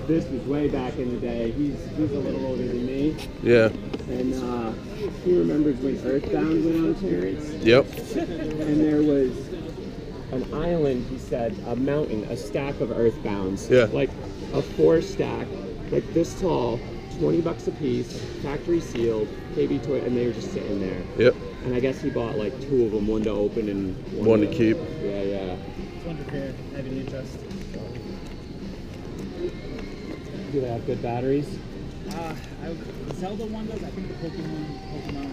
this was way back in the day. He's a little older than me. Yeah. And he remembers when Earthbound went on clearance. Yep. And there was an island, he said, a mountain, a stack of Earthbounds. Yeah. Like a 4-stack, like this tall, $20 a piece, factory sealed, KB toy, and they were just sitting there. Yep. And I guess he bought like 2 of them, one to open and one to keep. Yeah, yeah. It's wonderful. I have any interest. Do they have good batteries? The Zelda one does. I think the Pokemon one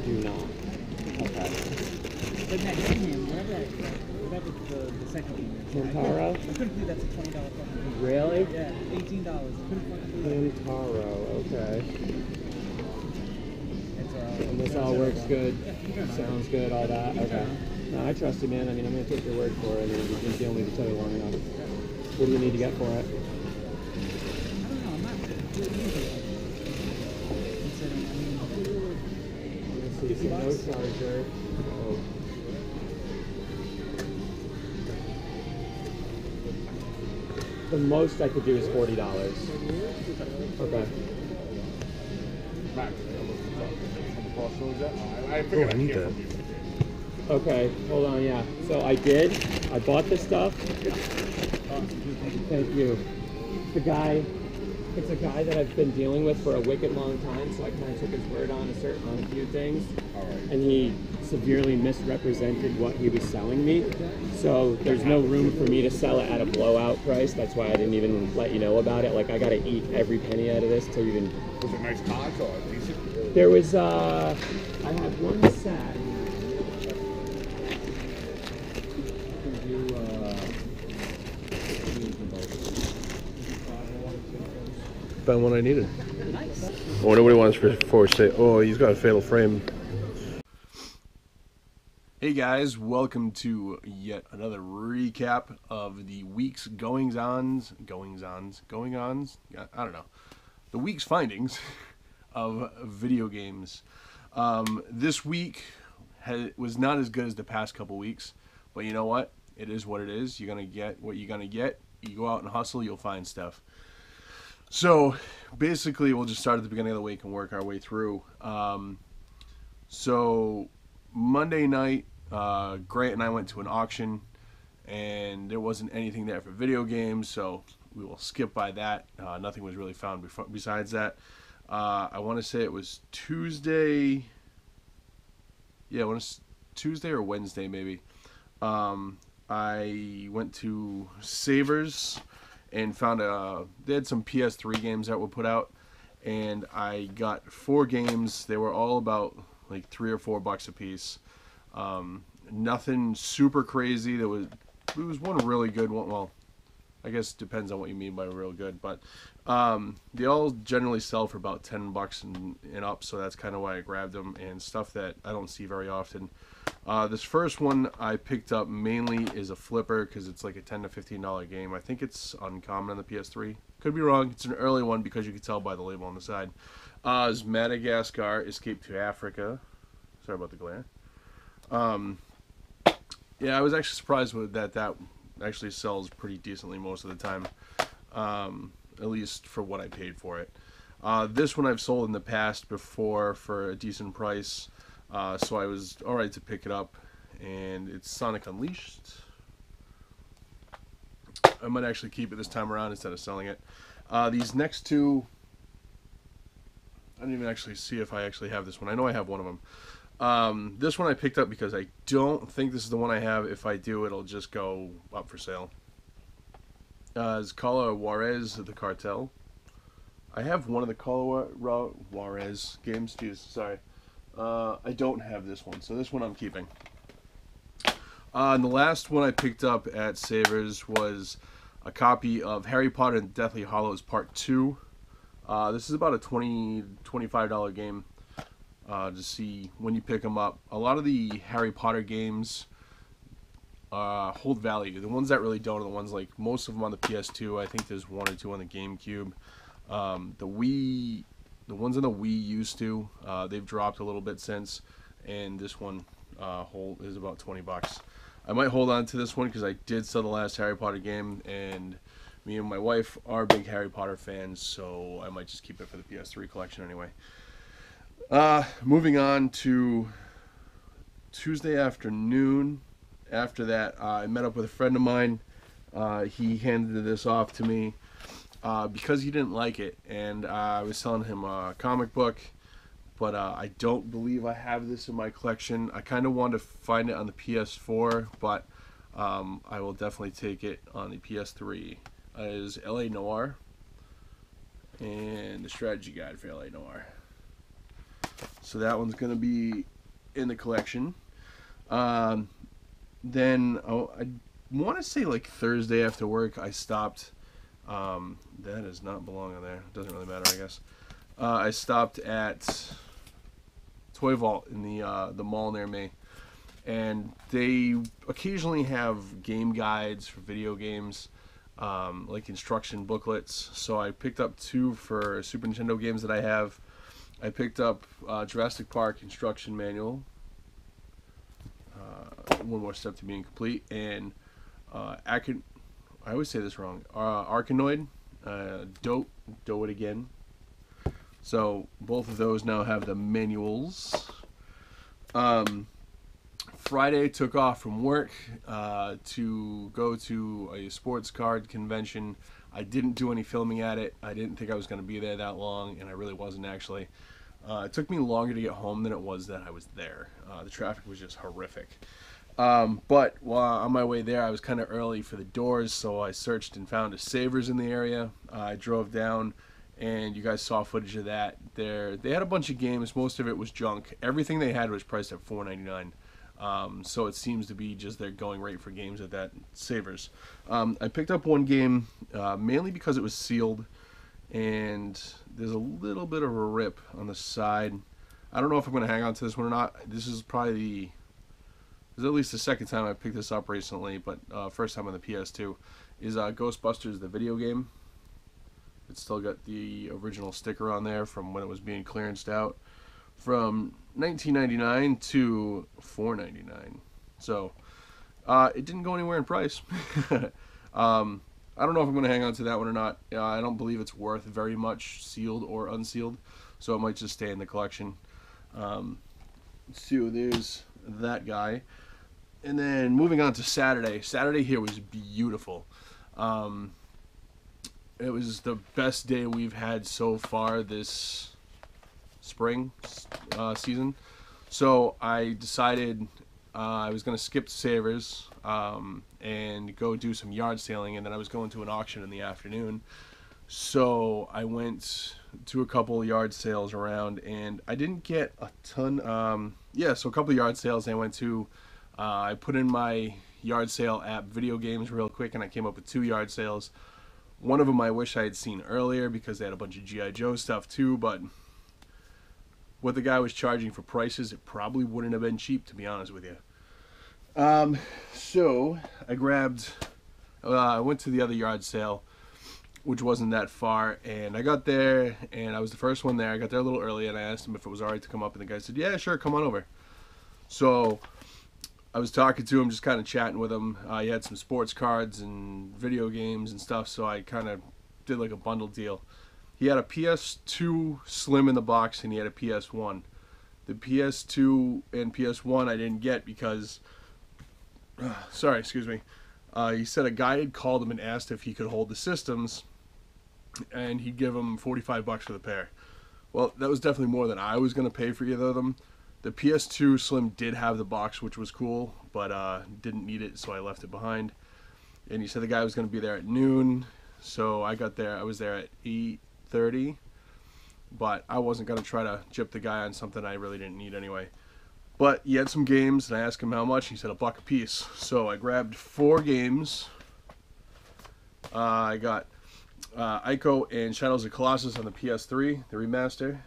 do not. Okay. But that game, whatever the second game is. Kintaro? I couldn't believe that's a $20 fucking game. Really? Yeah, $18. I couldn't fucking believe that. Kintaro, okay. And this all works good. Sounds good, all that. Okay. No, I trust you, man. I mean, I'm going to take your word for it. I mean, we've been dealing with each other long enough. What do you need to get for it? So no charger. Oh. The most I could do is $40. Okay. I need that. Okay, hold on, yeah. So I did. I bought the stuff. Thank you. It's a guy that I've been dealing with for a wicked long time, so I kind of took his word on a few things. And he severely misrepresented what he was selling me. So there's no room for me to sell it at a blowout price. That's why I didn't even let you know about it. Like, I gotta eat every penny out of this to even... Was it nice cards or decent? There was, I had one set. Found one I needed. I wonder what he wants for say. Oh, he's got a fatal frame. Hey guys, welcome to yet another recap of the week's going-ons. I don't know. The week's findings of video games. This week was not as good as the past couple weeks, but you know what? It is what it is. You're gonna get what you're gonna get. You go out and hustle, you'll find stuff. So basically, we'll just start at the beginning of the week and work our way through. So Monday night, Grant and I went to an auction, and there wasn't anything there for video games, so we will skip by that. Nothing was really found besides that. I want to say it was Tuesday. Yeah, Tuesday or Wednesday maybe. I went to Savers and found they had some PS3 games that were put out, and I got 4 games. They were all about like $3 or $4 a piece. Nothing super crazy. There was one really good one. Well, I guess it depends on what you mean by real good, but they all generally sell for about $10 and up, so that's kind of why I grabbed them, and stuff that I don't see very often. This first one I picked up mainly is a flipper because it's like a $10 to $15 game. I think it's uncommon on the PS3. Could be wrong. It's an early one because you can tell by the label on the side. It's Madagascar Escape to Africa. Sorry about the glare. Yeah, I was actually surprised with that actually sells pretty decently most of the time, at least for what I paid for it. This one I've sold in the past before for a decent price, so I was alright to pick it up, and it's Sonic Unleashed. I might actually keep it this time around instead of selling it. These next two, I didn't even actually see if I actually have this one. I know I have one of them. This one I picked up because I don't think this is the one I have. If I do, it'll just go up for sale. It's Cala Juarez of the Cartel. I have one of the Cala Juarez games. Jeez, sorry. I don't have this one, so this one I'm keeping. And the last one I picked up at Savers was a copy of Harry Potter and Deathly Hallows Part 2. This is about a $25 game. To see when you pick them up. A lot of the Harry Potter games hold value. The ones that really don't are the ones like most of them on the PS2. I think there's 1 or 2 on the GameCube. The ones on the Wii used to. They've dropped a little bit since, and this one is about $20. I might hold on to this one because I did sell the last Harry Potter game, and Me and my wife are big Harry Potter fans, so I might just keep it for the PS3 collection anyway. Moving on to Tuesday afternoon. After that, I met up with a friend of mine. He handed this off to me because he didn't like it, and I was selling him a comic book, but I don't believe I have this in my collection. I kind of wanted to find it on the PS4, but I will definitely take it on the PS3. It is LA Noire and the strategy guide for LA Noire. So that one's going to be in the collection. Then I want to say like Thursday after work I stopped. That does not belong on there. It doesn't really matter, I guess. I stopped at Toy Vault in the mall near me, and they occasionally have game guides for video games, like instruction booklets. So I picked up 2 for Super Nintendo games that I have. I picked up Jurassic Park instruction manual. One more step to being complete, and I always say this wrong. Arkanoid, Do It Again. So both of those now have the manuals. Friday took off from work to go to a sports card convention. I didn't do any filming at it. I didn't think I was going to be there that long, and I really wasn't actually. It took me longer to get home than it was that I was there. The traffic was just horrific. But while on my way there, I was kind of early for the doors, so I searched and found a Savers in the area. I drove down, and you guys saw footage of that. They had a bunch of games. Most of it was junk. Everything they had was priced at $4.99. So it seems to be just their going rate for games at that Savers. I picked up one game mainly because it was sealed, and there's a little bit of a rip on the side. I don't know if I'm going to hang on to this one or not. This is probably this is at least the second time I picked this up recently, but first time on the PS2, is Ghostbusters, the video game. It's still got the original sticker on there from when it was being clearanced out, from $19.99 to $4.99. So it didn't go anywhere in price. I don't know if I'm going to hang on to that one or not. I don't believe it's worth very much, sealed or unsealed, so it might just stay in the collection. So there's that guy. And then moving on to Saturday. Saturday here was beautiful. It was the best day we've had so far this spring season. So I decided I was going to skip Savers and go do some yard sailing, and then I was going to an auction in the afternoon. So I went to a couple yard sales around, and I didn't get a ton. So a couple yard sales I went to. I put in my yard sale app video games real quick, and I came up with 2 yard sales. One of them I wish I had seen earlier because they had a bunch of G.I. Joe stuff too, but what the guy was charging for prices, it probably wouldn't have been cheap, to be honest with you. So I went to the other yard sale, which wasn't that far, and I got there, and I was the first one there. I got there a little early, and I asked him if it was alright to come up, and the guy said, yeah, sure, come on over. So I was talking to him, just kind of chatting with him. He had some sports cards and video games and stuff, so I kind of did like a bundle deal. He had a PS2 Slim in the box, and he had a PS1. The PS2 and PS1 I didn't get because, he said a guy had called him and asked if he could hold the systems, and he'd give him $45 for the pair. Well, that was definitely more than I was going to pay for either of them. The PS2 Slim did have the box, which was cool, but didn't need it, so I left it behind. And he said the guy was going to be there at noon, so I was there at 8:30, but I wasn't going to try to gyp the guy on something I really didn't need anyway. But he had some games, and I asked him how much. He said $1 a piece. So I grabbed 4 games. I got Ico and Shadows of Colossus on the PS3, the remaster.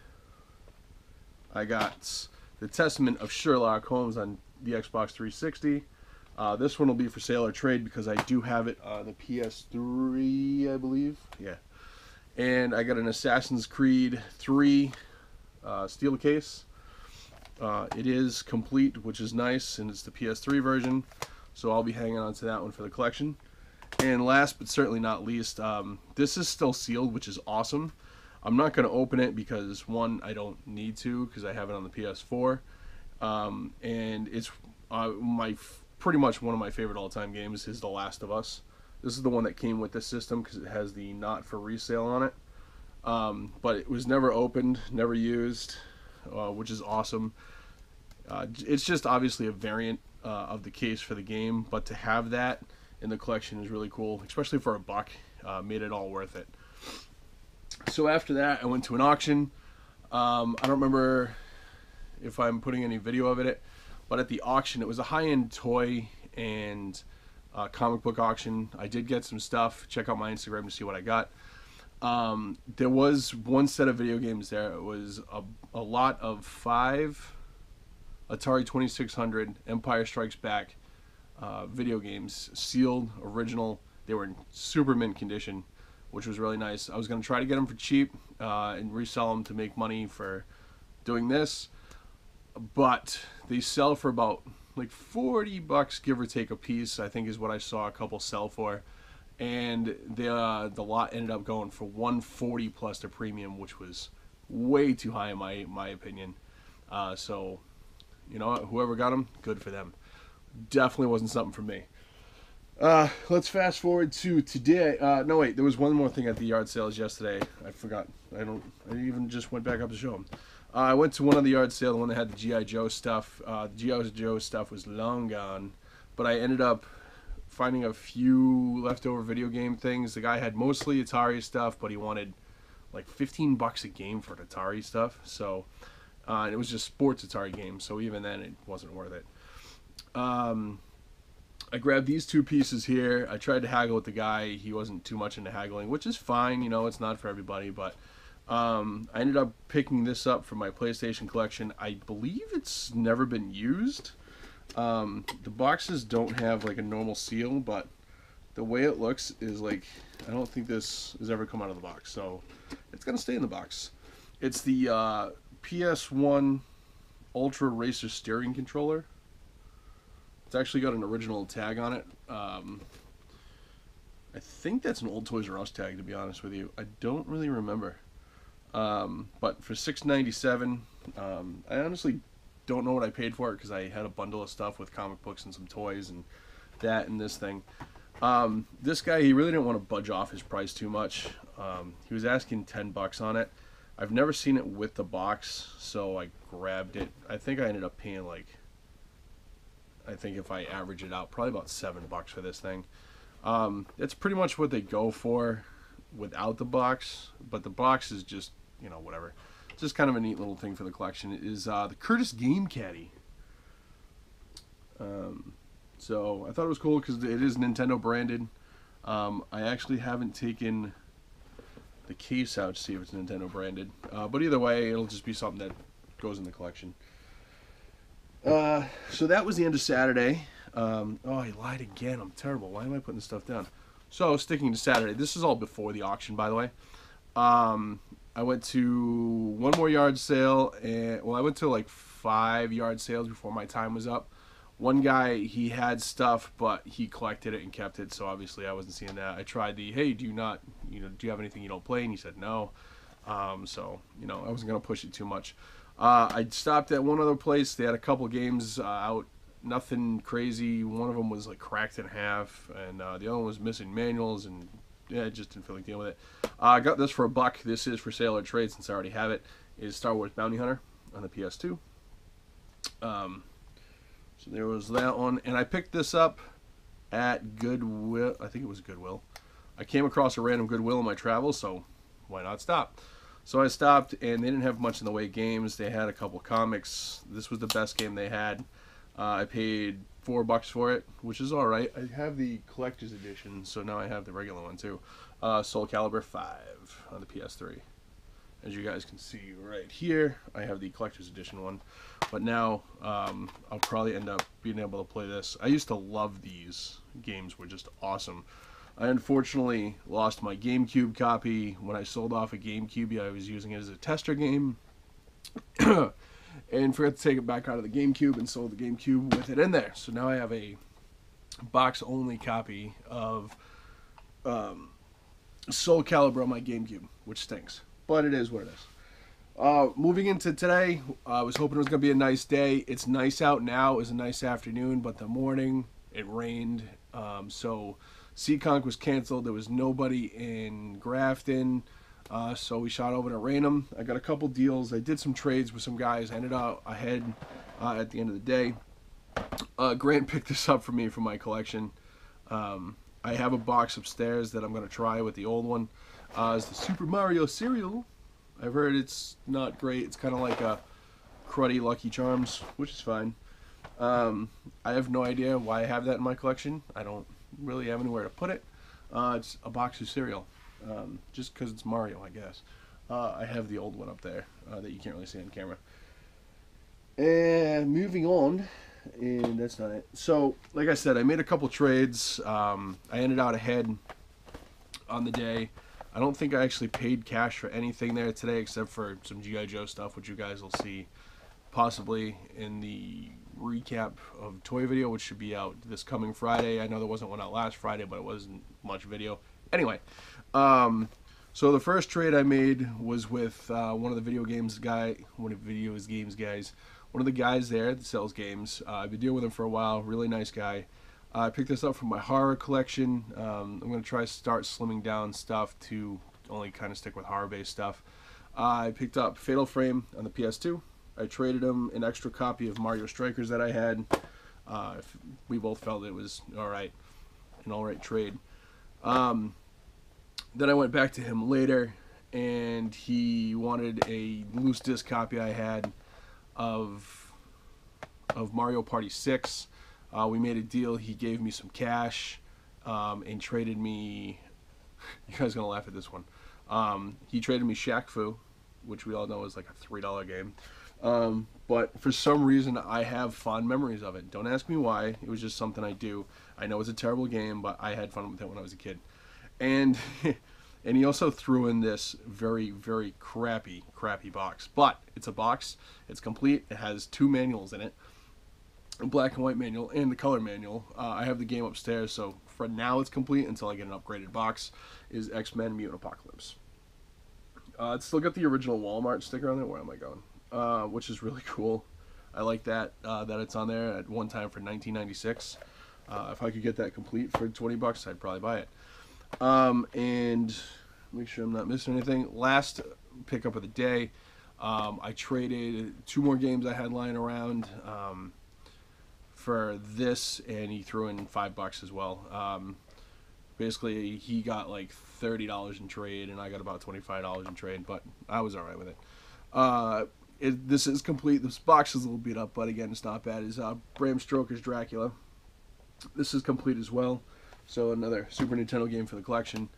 I got The Testament of Sherlock Holmes on the Xbox 360. This one will be for sale or trade because I do have it on the PS3, I believe. Yeah. And I got an Assassin's Creed 3 steel case. It is complete, which is nice, and it's the PS3 version, so I'll be hanging on to that one for the collection. And last but certainly not least, this is still sealed, which is awesome. I'm not going to open it because, one, I don't need to because I have it on the PS4. And it's pretty much one of my favorite all-time games is The Last of Us. This is the one that came with this system because it has the not for resale on it. But it was never opened, never used, which is awesome. It's just obviously a variant of the case for the game, but to have that in the collection is really cool, especially for $1. Made it all worth it. So after that, I went to an auction. I don't remember if I'm putting any video of it, but at the auction, it was a high-end toy and comic book auction. I did get some stuff. Check out my Instagram to see what I got. There was one set of video games there. It was a lot of 5 Atari 2600 Empire Strikes Back video games, sealed, original. They were in super mint condition, which was really nice. I was going to try to get them for cheap and resell them to make money for doing this, but they sell for about like $40, give or take, a piece, I think is what I saw a couple sell for. And the lot ended up going for $140 plus the premium, which was way too high in my opinion. So, you know, whoever got them, good for them. Definitely wasn't something for me. Let's fast forward to today. No, wait, there was one more thing at the yard sales yesterday. I forgot. I even just went back up to show them. I went to one of the yard sales, the one that had the G.I. Joe stuff. The G.I. Joe stuff was long gone, but I ended up finding a few leftover video game things. The guy had mostly Atari stuff, but he wanted like $15 a game for the Atari stuff. So, and it was just sports Atari games, so even then it wasn't worth it. I grabbed these 2 pieces here. I tried to haggle with the guy. He wasn't too much into haggling, which is fine. You know, it's not for everybody, but I ended up picking this up for my PlayStation collection. I believe it's never been used. The boxes don't have like a normal seal, but the way it looks is like, I don't think this has ever come out of the box, so it's gonna stay in the box. It's the PS1 Ultra Racer steering controller. It's actually got an original tag on it. I think that's an old Toys R Us tag, to be honest with you. I don't really remember. But for $6.97, I honestly don't know what I paid for it because I had a bundle of stuff with comic books and some toys and that and this thing. This guy, he really didn't want to budge off his price too much. He was asking $10 on it. I've never seen it with the box, so I grabbed it. I think I ended up paying like, I think if I average it out, probably about $7 for this thing. It's pretty much what they go for without the box, but the box is just, you know, whatever. It's just kind of a neat little thing for the collection. It is the Curtis Game Caddy. So I thought it was cool because it is Nintendo branded. I actually haven't taken the case out to see if it's Nintendo branded, but either way, it'll just be something that goes in the collection. So that was the end of Saturday. Oh, I lied again. I'm terrible. Why am I putting this stuff down? So, sticking to Saturday. This is all before the auction, by the way. I went to one more yard sale. And well, I went to like 5 yard sales before my time was up. One guy, he had stuff, but he collected it and kept it. So, obviously, I wasn't seeing that. I tried the, hey, do you have anything you don't play? And he said no. So, you know, I wasn't going to push it too much. I stopped at one other place. They had a couple games out, nothing crazy. One of them was like cracked in half, and the other one was missing manuals, and yeah, I just didn't feel like dealing with it. I got this for $1. This is for sale or trade since I already have it. It is Star Wars Bounty Hunter on the PS2. So there was that one, and I picked this up at Goodwill. I think it was Goodwill. I came across a random Goodwill in my travels, so why not stop? So I stopped, and they didn't have much in the way of games. They had a couple comics. This was the best game they had. I paid $4 for it, which is all right. I have the collector's edition, so now I have the regular one too. Soul Calibur 5 on the PS3. As you guys can see right here, I have the collector's edition one. But now I'll probably end up being able to play this. I used to love these games. Were just awesome. I unfortunately lost my GameCube copy. When I sold off a GameCube, I was using it as a tester game. And forgot to take it back out of the GameCube and sold the GameCube with it in there. So now I have a box-only copy of Soul Calibur on my GameCube, which stinks, but it is what it is. Moving into today, I was hoping it was going to be a nice day. It's nice out now. It was a nice afternoon, but the morning it rained. So Seekonk was canceled. There was nobody in Grafton. So we shot over to Raynham. I got a couple deals. I did some trades with some guys. I ended up ahead at the end of the day. Grant picked this up for me for my collection. I have a box upstairs that I'm going to try with the old one. It's the Super Mario cereal. I've heard it's not great. It's kind of like a cruddy Lucky Charms, which is fine. I have no idea why I have that in my collection. I don't really have anywhere to put it. It's a box of cereal. Just because it's Mario, I guess. I have the old one up there that you can't really see on camera. And moving on, and that's not it. So, like I said, I made a couple trades. I ended out ahead on the day. I don't think I actually paid cash for anything there today except for some G.I. Joe stuff, which you guys will see possibly in the recap of toy video, which should be out this coming Friday. I know there wasn't one out last Friday, but it wasn't much video. Anyway, so the first trade I made was with one of the video games guys, one of the guys there that sells games. I've been dealing with him for a while. Really nice guy. I picked this up from my horror collection. I'm going to try to start slimming down stuff to only kind of stick with horror-based stuff. I picked up Fatal Frame on the PS2. I traded him an extra copy of Mario Strikers that I had. We both felt it was an alright trade. Then I went back to him later, and he wanted a loose disc copy I had of Mario Party 6. We made a deal. He gave me some cash and traded me... You guys are going to laugh at this one. He traded me Shaq Fu, which we all know is like a $3 game. But for some reason, I have fond memories of it. Don't ask me why. It was just something I do. I know it's a terrible game, but I had fun with it when I was a kid. And and he also threw in this very, very crappy box. But it's a box. It's complete. It has 2 manuals in it. A black and white manual and the color manual. I have the game upstairs, so for now it's complete until I get an upgraded box. Is X-Men Mutant Apocalypse. It's still got the original Walmart sticker on it. Where am I going? Which is really cool. I like that that it's on there at one time for $19.96. If I could get that complete for $20, I'd probably buy it. And make sure I'm not missing anything. Last pickup of the day, I traded 2 more games I had lying around for this, and he threw in $5 as well. Basically, he got like $30 in trade, and I got about $25 in trade, but I was alright with it. This is complete. This box is a little beat up, but again, it's not bad. It's Bram Stoker's Dracula. This is complete as well. So another Super Nintendo game for the collection.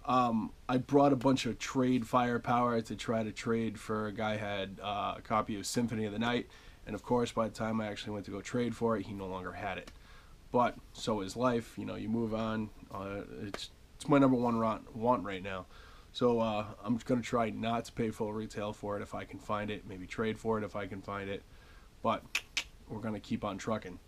I brought a bunch of trade firepower to try to trade for a guy who had a copy of Symphony of the Night. And of course, by the time I actually went to go trade for it, he no longer had it. But so is life. You know, you move on. It's my number one want right now. So I'm going to try not to pay full retail for it if I can find it. Maybe trade for it if I can find it. But we're going to keep on trucking.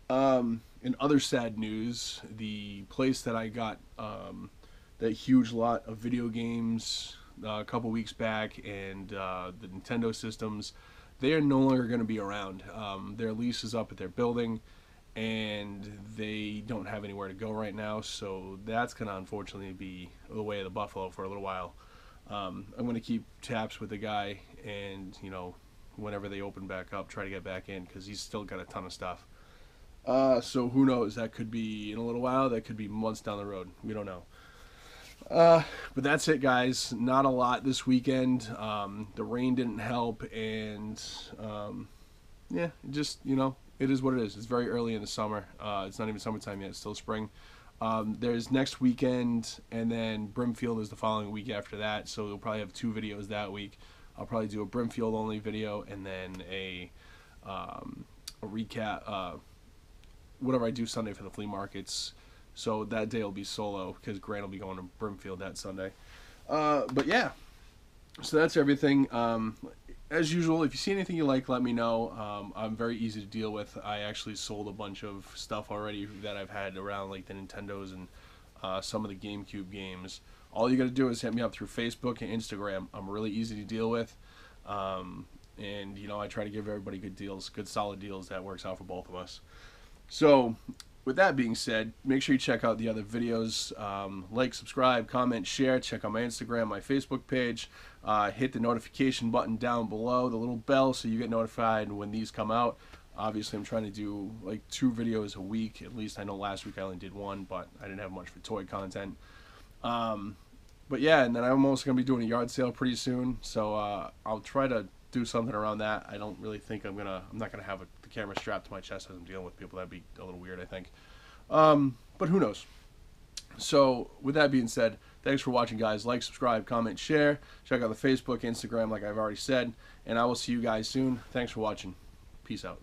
In other sad news, the place that I got that huge lot of video games a couple weeks back and the Nintendo systems, they are no longer going to be around. Their lease is up at their building, and they don't have anywhere to go right now, so that's going to unfortunately be the way of the buffalo for a little while. I'm going to keep taps with the guy, and you know, whenever they open back up, try to get back in, because he's still got a ton of stuff. So who knows, that could be in a little while, that could be months down the road, we don't know. But that's it, guys. Not a lot this weekend. The rain didn't help, and yeah, just, you know, it is what it is. It's very early in the summer. It's not even summertime yet, it's still spring. There's next weekend, and then Brimfield is the following week after that, so we'll probably have 2 videos that week. I'll probably do a Brimfield only video, and then a recap, whatever I do Sunday for the flea markets. So that day will be solo, because Grant will be going to Brimfield that Sunday. But yeah, so that's everything. As usual, if you see anything you like, let me know. I'm very easy to deal with. I actually sold a bunch of stuff already that I've had around, like the Nintendos and some of the GameCube games. All you got to do is hit me up through Facebook and Instagram. I'm really easy to deal with. And, you know, I try to give everybody good deals, good solid deals that works out for both of us. So, with that being said, make sure you check out the other videos. Like, subscribe, comment, share. Check out my Instagram, my Facebook page. Hit the notification button down below, the little bell, so you get notified when these come out. Obviously, I'm trying to do like 2 videos a week. At least I know last week I only did 1, but I didn't have much for toy content. But yeah, and then I'm also going to be doing a yard sale pretty soon. So I'll try to do something around that. I don't really think I'm not going to have the camera strapped to my chest as I'm dealing with people. That'd be a little weird, I think. But who knows? So with that being said, thanks for watching, guys. Like, subscribe, comment, share. Check out the Facebook, Instagram, like I've already said. And I will see you guys soon. Thanks for watching. Peace out.